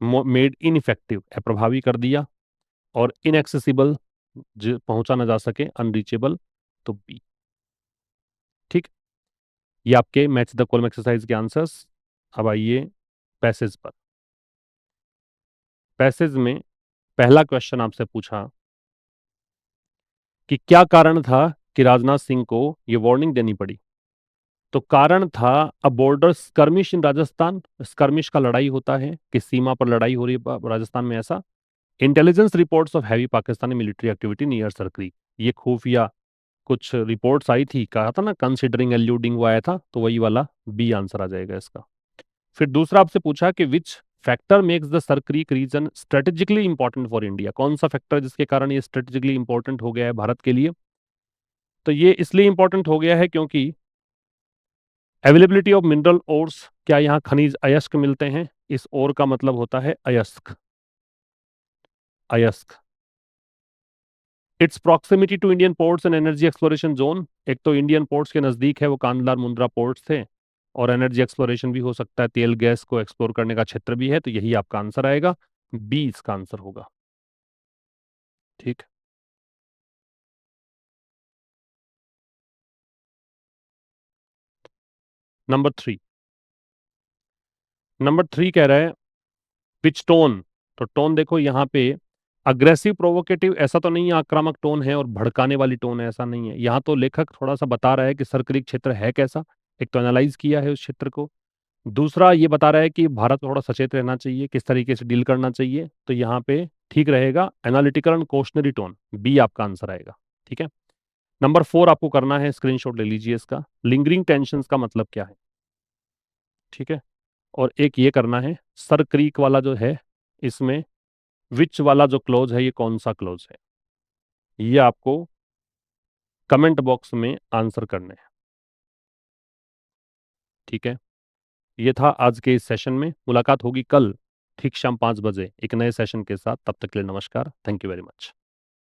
मेड इनइफेक्टिव, अप्रभावी कर दिया। और इनएक्सेसिबल, पहुंचा ना जा सके, अनरीचेबल, तो बी। ठीक। ये आपके मैच द कॉलम एक्सरसाइज के आंसर्स। अब आइए पैसेज पर। पैसेज में पहला क्वेश्चन आपसे पूछा कि क्या कारण था कि राजनाथ सिंह को यह वार्निंग देनी पड़ी। तो कारण था अ बॉर्डर स्कर्मिश इन राजस्थान। स्कर्मिश का लड़ाई होता है कि सीमा पर लड़ाई हो रही है राजस्थान में, ऐसा। Intelligence reports of heavy Pakistani military activity near सरकरी, ये खुफिया कुछ रिपोर्ट्स आई थी, कहा था ना कंसिडरिंग एल्यूडिंग, वो आया था, तो वही वाला बी आंसर आ जाएगा इसका। फिर दूसरा आपसे पूछा कि which factor makes the Sir Creek region strategically important for India. कौन सा फैक्टर जिसके कारण ये स्ट्रेटेजिकली इंपॉर्टेंट हो गया है भारत के लिए? तो ये इसलिए इंपॉर्टेंट हो गया है क्योंकि अवेलेबिलिटी ऑफ मिनरल ओर्स, क्या यहाँ खनिज अयस्क मिलते हैं? इस ओर का मतलब होता है अयस्क, अयस्क। Its proximity to Indian ports and energy exploration zone, एक तो इंडियन पोर्ट्स के नजदीक है, वो कांडला मुंद्रा पोर्ट्स थे, और एनर्जी एक्सप्लोरेशन भी हो सकता है, तेल गैस को एक्सप्लोर करने का क्षेत्र भी है, तो यही आपका आंसर आएगा। बी इसका आंसर होगा। ठीक। Number three. नंबर थ्री कह रहा है विच टोन। तो टोन देखो यहाँ पे अग्रेसिव प्रोवोकेटिव ऐसा तो नहीं है, आक्रामक टोन है और भड़काने वाली टोन है ऐसा नहीं है। यहाँ तो लेखक थोड़ा सा बता रहा है कि सर्कलिक क्षेत्र है कैसा, एक तो एनालाइज किया है उस क्षेत्र को। दूसरा ये बता रहा है कि भारत को थोड़ा सचेत रहना चाहिए, किस तरीके से डील करना चाहिए। तो यहाँ पे ठीक रहेगा analytical and questionary tone, B आपका आंसर आएगा। ठीक है। नंबर फोर आपको करना है, स्क्रीनशॉट ले लीजिए इसका। लिंगरिंग टेंशन का मतलब क्या है। ठीक है। और एक ये करना है सर क्रीक वाला जो है, इसमें विच वाला जो क्लोज है ये कौन सा क्लोज है, ये आपको कमेंट बॉक्स में आंसर करने हैं। ठीक है। ये था आज के इस सेशन में। मुलाकात होगी कल ठीक शाम 5 बजे एक नए सेशन के साथ। तब तक के लिए नमस्कार। Thank you very much.